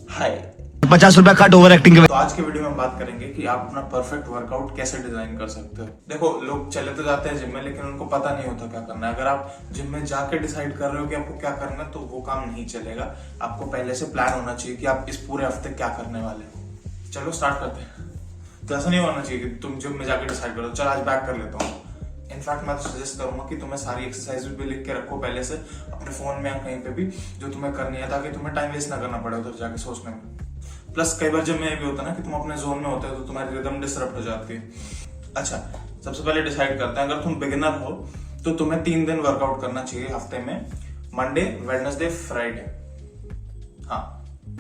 हाय, 50 रुपया cut over acting के। तो आज के वीडियो में हम बात करेंगे कि आप अपना परफेक्ट वर्कआउट कैसे डिजाइन कर सकते हो। देखो, लोग चले तो जाते हैं जिम में, लेकिन उनको पता नहीं होता क्या करना है। अगर आप जिम में जाके डिसाइड कर रहे हो कि आपको क्या करना है, तो वो काम नहीं चलेगा। आपको पहले से प्लान होना चाहिए कि आप इस पूरे हफ्ते क्या करने वाले हो। चलो स्टार्ट करते हैं। तो ऐसा नहीं होना चाहिए कि तुम जिम में जाके डिसाइड करो, चल आज बैक कर लेता हूँ। इनफैक्ट मैं तो सजेस्ट करूंगा कि तुम्हें सारी एक्सरसाइज भी लिख के रखो पहले से अपने फोन में या कहीं पे भी, जो तुम्हें करनी है, ताकि तुम्हें टाइम वेस्ट ना करना पड़े उधर जाके सोचने में। प्लस कई बार जब में ये भी होता है ना कि तुम अपने जोन में होते हो, तो तुम्हारी रिदम डिस्टर्ब हो जाती है। अच्छा, सबसे पहले डिसाइड करते हैं, अगर तुम बिगिनर हो तो तुम्हें 3 दिन वर्कआउट करना चाहिए हफ्ते में, मंडे, वेडनेसडे, फ्राइडे। हाँ,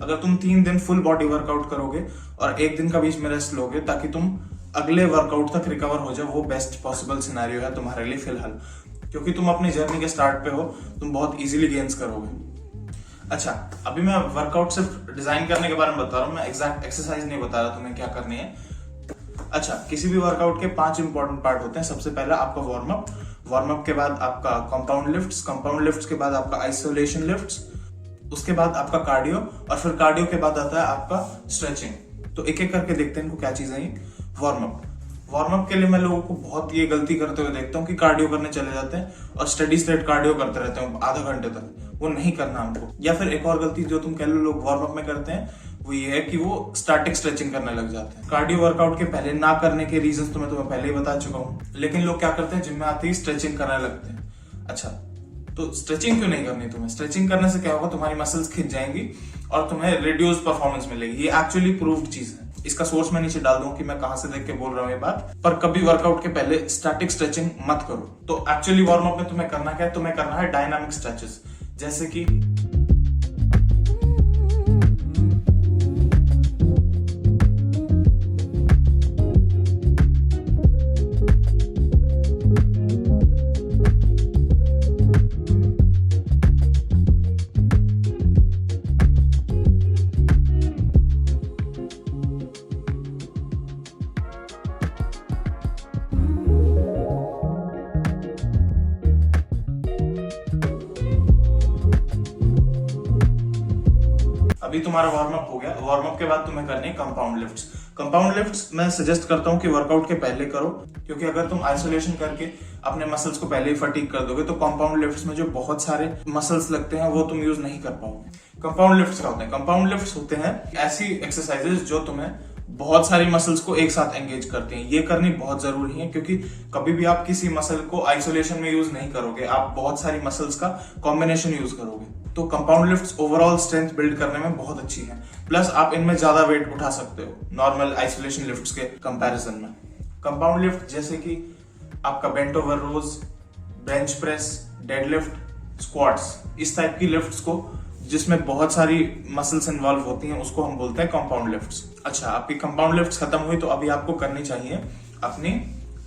अगर तुम 3 दिन फुल बॉडी वर्कआउट करोगे और 1 दिन का बीच में रेस्ट लोगे, ताकि तुम अगले वर्कआउट तक रिकवर हो जाओ, वो बेस्ट पॉसिबल सिनेरियो है तुम्हारे लिए फिलहाल। क्योंकि तुम अपनी जर्नी के स्टार्ट पे हो, तुम बहुत इजीली गेन्स करोगे। अच्छा, अभी मैं वर्कआउट सिर्फ डिजाइन करने के बारे में बता रहा हूँ, मैं एग्जैक्ट एक्सरसाइज नहीं बता रहा तुम्हें क्या करनी है। अच्छा, किसी भी वर्कआउट के 5 इंपॉर्टेंट पार्ट होते हैं। सबसे पहला आपका वार्म अप, वार्म अप के बाद आपका कंपाउंड लिफ्ट्स, कंपाउंड लिफ्ट्स के बाद आपका आइसोलेशन लिफ्ट्स, उसके बाद आपका कार्डियो, और फिर कार्डियो के बाद आता है आपका स्ट्रेचिंग। तो एक एक करके देखते हैं इनको क्या चीजें हैं। वार्म अप, वार्म अप के लिए मैं लोगों को बहुत ये गलती करते हुए देखता हूँ कि कार्डियो करने चले जाते हैं और स्टेडी स्टेट कार्डियो करते रहते हैं आधा घंटे तक। वो नहीं करना हमको। या फिर एक और गलती जो तुम कह लो लोग वार्म अप में करते हैं, वो ये है कि वो स्टैटिक स्ट्रेचिंग करने लग जाते हैं। कार्डियो वर्कआउट के पहले ना करने के रीजंस तो मैं तुम्हें पहले ही बता चुका हूँ, लेकिन लोग क्या करते हैं, जिम में आते ही स्ट्रेचिंग करने लगते हैं। अच्छा, तो स्ट्रेचिंग क्यों नहीं करनी तुम्हें? स्ट्रेचिंग करने से क्या होगा, तुम्हारी मसल्स खिंच जाएंगी और तुम्हें रिड्यूस परफॉर्मेंस मिलेगी। ये एक्चुअली प्रूव्ड चीज है। इसका सोर्स मैं नीचे डाल दूं कि मैं कहां से देख के बोल रहा हूं ये बात। पर कभी वर्कआउट के पहले स्टैटिक स्ट्रेचिंग मत करो। तो एक्चुअली वार्म अप में तुम्हें करना क्या है, तुम्हें करना है डायनामिक स्ट्रेचेस, जैसे कि अभी तुम्हारा वार्म अप हो गया। वार्म अप के बाद तुम्हें करनी है कंपाउंड लिफ्ट्स। कंपाउंड लिफ्ट्स मैं सजेस्ट करता हूं कि वर्कआउट के पहले करो, क्योंकि अगर तुम आइसोलेशन करके अपने मसल्स को पहले ही फटीग कर दोगे, तो कंपाउंड लिफ्ट्स में जो बहुत सारे मसल्स लगते हैं वो तुम यूज नहीं कर पाओगे। कंपाउंड लिफ्ट्स क्या होते हैं? कंपाउंड लिफ्ट्स होते हैं ऐसी एक्सरसाइजेस जो तुम्हें बहुत सारी मसल्स को एक साथ एंगेज करते हैं। ये करनी बहुत जरूरी है, क्योंकि कभी भी आप किसी मसल को आइसोलेशन में यूज नहीं करोगे, आप बहुत सारी मसल्स का कॉम्बिनेशन यूज करोगे। तो compound lifts overall strength build करने में बहुत अच्छी है। प्लस आप इनमें ज्यादा वेट उठा सकते हो नॉर्मल आइसोलेशन लिफ्ट्स के कंपैरिजन में। कंपाउंड लिफ्ट जैसे कि आपका बेंट ओवर रोज, बेंच प्रेस, डेडलिफ्ट, स्क्वाट्स, इस टाइप की लिफ्ट्स को जिसमें बहुत सारी मसल्स इन्वॉल्व होती हैं, उसको हम बोलते हैं कंपाउंड लिफ्ट्स। अच्छा, आपकी कंपाउंड लिफ्ट्स खत्म हुई, तो अभी आपको करनी चाहिए अपनी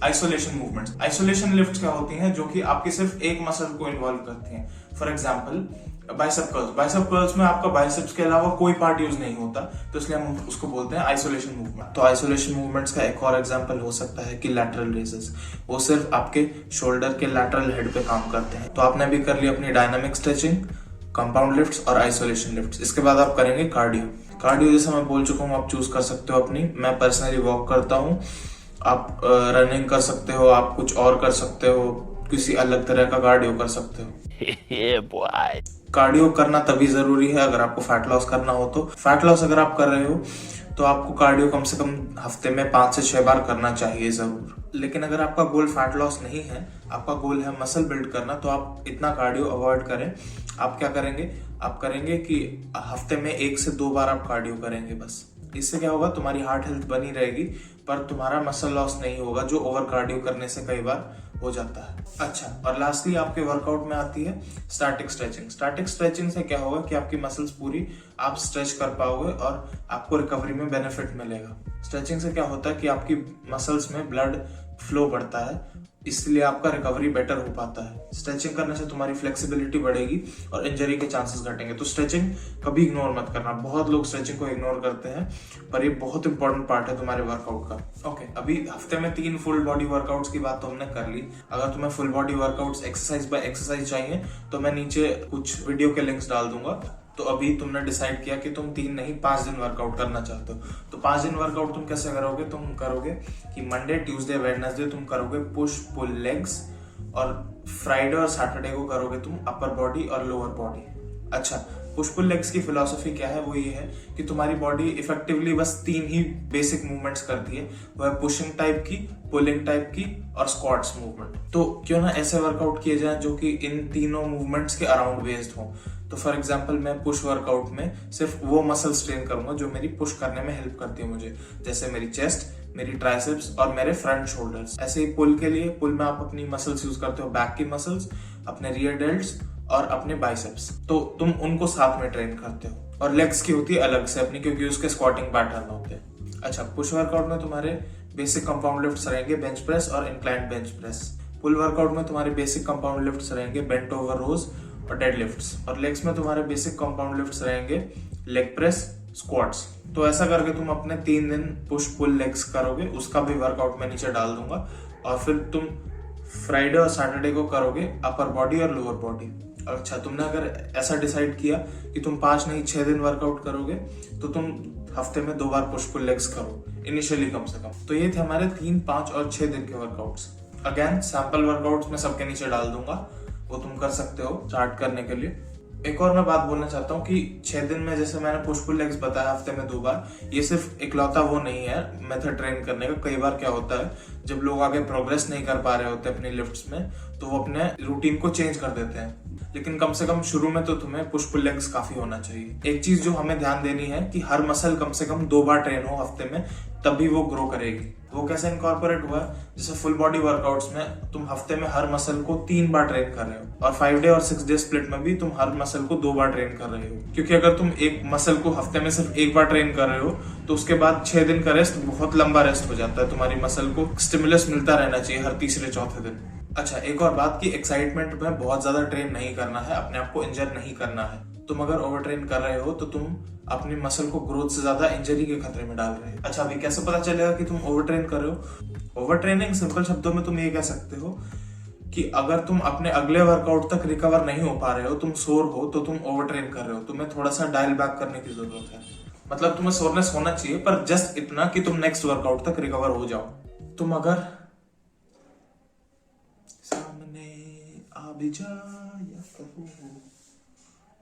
आइसोलेशन मूवमेंट्स। आइसोलेशन लिफ्ट्स क्या होती हैं, जो कि आपकी सिर्फ एक मसल को इन्वॉल्व करती हैं। For example bicep curls. Bicep curls में आपका बाइसेप्स के अलावा कोई पार्ट यूज नहीं होता, तो इसलिए हम उसको बोलते हैं आइसोलेशन मूवमेंट। तो आइसोलेशन मूवमेंट्स का एक और एग्जांपल हो सकता है कि लैटरल रेजेस। वो सिर्फ आपके शोल्डर के लैटरल हेड पे काम करते हैं। तो आपने भी कर ली अपनी डायनामिक स्ट्रेचिंग, कंपाउंड लिफ्ट्स और आइसोलेशन लिफ्ट्स। इसके बाद आप करेंगे कार्डियो। कार्डियो जैसे मैं बोल चुका हूँ, आप चूज कर सकते हो अपनी। मैं पर्सनली वॉक करता हूँ, आप रनिंग कर सकते हो, आप कुछ और कर सकते हो, किसी अलग तरह का कार्डियो कर सकते हो। कार्डियो करना तभी जरूरी है अगर आपको फैट लॉस करना हो। तो फैट लॉस अगर आप कर रहे हो तो आपको कार्डियो कम से कम हफ्ते में 5 से 6 बार करना चाहिए जरूर। लेकिन अगर आपका गोल फैट लॉस नहीं है, आपका गोल है मसल बिल्ड करना, तो आप इतना कार्डियो अवॉइड करें। आप क्या करेंगे, आप करेंगे कि हफ्ते में 1 से 2 बार आप कार्डियो करेंगे बस। इससे क्या होगा, तुम्हारी हार्ट हेल्थ बनी रहेगी, पर तुम्हारा मसल लॉस नहीं होगा, जो ओवर कार्डियो करने से कई बार हो जाता है। अच्छा, और लास्टली आपके वर्कआउट में आती है स्टैटिक स्ट्रेचिंग। स्टैटिक स्ट्रेचिंग से क्या होगा कि आपकी मसल्स पूरी आप स्ट्रेच कर पाओगे और आपको रिकवरी में बेनिफिट मिलेगा। स्ट्रेचिंग से क्या होता है कि आपकी मसल्स में ब्लड फ्लो बढ़ता है, इसलिए आपका रिकवरी बेटर हो पाता है। स्ट्रेचिंग करने से तुम्हारी फ्लेक्सिबिलिटी बढ़ेगी और इंजरी के चांसेस घटेंगे। तो स्ट्रेचिंग कभी इग्नोर मत करना। बहुत लोग स्ट्रेचिंग को इग्नोर करते हैं, पर ये बहुत इंपॉर्टेंट पार्ट है तुम्हारे वर्कआउट का। ओके, अभी हफ्ते में 3 फुल बॉडी वर्कआउट्स की बात तो हमने कर ली। अगर तुम्हें full body workouts exercise by exercise चाहिए, तो मैं नीचे कुछ वीडियो के लिंक्स डाल दूंगा, तो अभी तुमने डिसाइड किया कि तुम 3 नहीं 5 दिन वर्कआउट करना चाहते हो, तो 5 दिन वर्कआउट तुम कैसे करोगे? तुम करोगे कि मंडे, ट्यूसडे, वेडनेसडे तुम करोगे पुश पुल लेग्स, और फ्राइडे और सैटरडे को करोगे तुम अपर बॉडी और लोअर बॉडी। अच्छा, पुश पुल लेग्स की फिलॉसफी क्या है? वो ये है कि तुम्हारी बॉडी इफेक्टिवली बस 3 ही बेसिक मूवमेंट्स करती है, वो है पुशिंग टाइप की, पुलिंग टाइप की और स्क्वाट्स मूवमेंट। तो क्यों ना ऐसे वर्कआउट किए जाएं जो कि इन तीनों मूवमेंट्स के अराउंड बेस्ड हो। तो फॉर एग्जांपल मैं पुश वर्कआउट में सिर्फ वो मसल्स ट्रेन करूंगा जो मेरी पुश करने में हेल्प करती है मुझे, जैसे मेरी चेस्ट, मेरी ट्राइसेप्स और मेरे फ्रंट शोल्डर्स। ऐसे ही पुल के लिए, पुल में आप अपनी मसल्स यूज करते हो, बैक की मसल्स, अपने रियर डेल्ट्स और अपने बाइसेप्स, तो तुम उनको साथ में ट्रेन करते हो। और लेग्स की होती है अलग से अपनी, क्योंकि उसके स्क्वाटिंग पैटर्न होते हैं। अच्छा, पुश वर्कआउट में तुम्हारे बेसिक कंपाउंड लिफ्ट्स रहेंगे बेंच प्रेस और इंक्लाइंड बेंच प्रेस। पुल वर्कआउट में तुम्हारे बेसिक कंपाउंड लिफ्ट्स रहेंगे बेंट ओवर रोज और डेड लिफ्ट्स। और लेग्स में तुम्हारे बेसिक कंपाउंड लिफ्ट्स रहेंगे लेग प्रेस, स्क्वाट्स। तो ऐसा करके तुम अपने 3 दिन पुश पुल लेग्स करोगे, उसका भी वर्कआउट मैं नीचे डाल दूंगा। और फिर तुम फ्राइडे और सैटरडे को करोगे अपर बॉडी और लोअर बॉडी। अच्छा, तुमने अगर ऐसा डिसाइड किया कि तुम 5 नहीं 6 दिन वर्कआउट करोगे, तो तुम हफ्ते में 2 बार पुश पुल लेग्स करो इनिशियली कम से कम। तो ये थे हमारे 3, 5 और 6 दिन के वर्कआउट्स। अगेन सैंपल वर्कआउट्स मैं सबके नीचे डाल दूंगा, वो तुम कर सकते हो स्टार्ट करने के लिए। एक और मैं बात बोलना चाहता हूँ कि 6 दिन में जैसे मैंने पुश पुल लेग्स बताया हफ्ते में 2 बार, ये सिर्फ इकलौता वो नहीं है मेथड ट्रेन करने का। कई बार क्या होता है, जब लोग आगे प्रोग्रेस नहीं कर पा रहे होते अपनी लिफ्ट्स में, तो वो अपने रूटीन को चेंज कर देते हैं। लेकिन कम से कम शुरू में तो तुम्हें पुश पुल लेग्स काफी होना चाहिए। एक चीज जो हमें ध्यान देनी है कि हर मसल कम से कम 2 बार ट्रेन हो हफ्ते में, तभी वो ग्रो करेगी। वो कैसे इनकॉर्पोरेट हुआ? जैसे फुल बॉडी वर्कआउट्स में तुम हफ्ते में हर मसल को 3 बार ट्रेन कर रहे हो, और 5 डे और 6 डे स्प्लिट में भी तुम हर मसल को 2 बार ट्रेन कर रहे हो। क्योंकि अगर तुम एक मसल को हफ्ते में सिर्फ 1 बार ट्रेन कर रहे हो, तो उसके बाद 6 दिन का रेस्ट बहुत लंबा रेस्ट हो जाता है। तुम्हारी मसल को स्टिमुलस मिलता रहना चाहिए हर तीसरे चौथे दिन। अच्छा, एक और बात कि एक्साइटमेंट में बहुत ज्यादा ट्रेन नहीं करना है, अपने आप को इंजर नहीं करना है। तुम अगर ओवर ट्रेन कर रहे हो तो तुम अपनी मसल को ग्रोथ से ज्यादा इंजरी के खतरे में डाल रहे हो। अच्छा, अभी कैसे पता चलेगा कि तुम ओवर ट्रेन कर रहे हो? ओवर ट्रेनिंग सिंपल शब्दों में तुम ये कह सकते हो कि अगर तुम अपने अगले वर्कआउट तक रिकवर नहीं हो पा रहे हो, तुम सोर हो, तो तुम ओवर ट्रेन कर रहे हो। तुम्हें थोड़ा सा डायल बैक करने की जरूरत है। मतलब तुम्हें सोरनेस होना चाहिए, पर जस्ट इतना कि तुम नेक्स्ट वर्कआउट तक रिकवर हो जाओ। तुम अगर सामने आ भी जाया करो,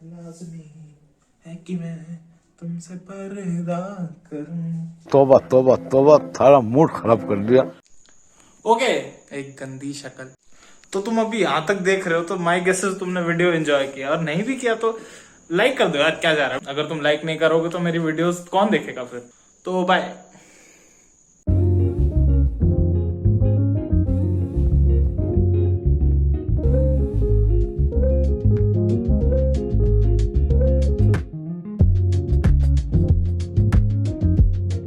लाज़मी है कि मैं तुमसे पर्दा करूं। तौबा तौबा तौबा, थारा मूड खराब कर दिया। ओके, एक गंदी शक्ल। तो तुम अभी यहाँ तक देख रहे हो, तो माय गेस इज तुमने वीडियो एंजॉय किया, और नहीं भी किया तो लाइक कर दो यार, क्या जा रहा है। अगर तुम लाइक नहीं करोगे तो मेरी वीडियोस कौन देखेगा फिर? तो बाय।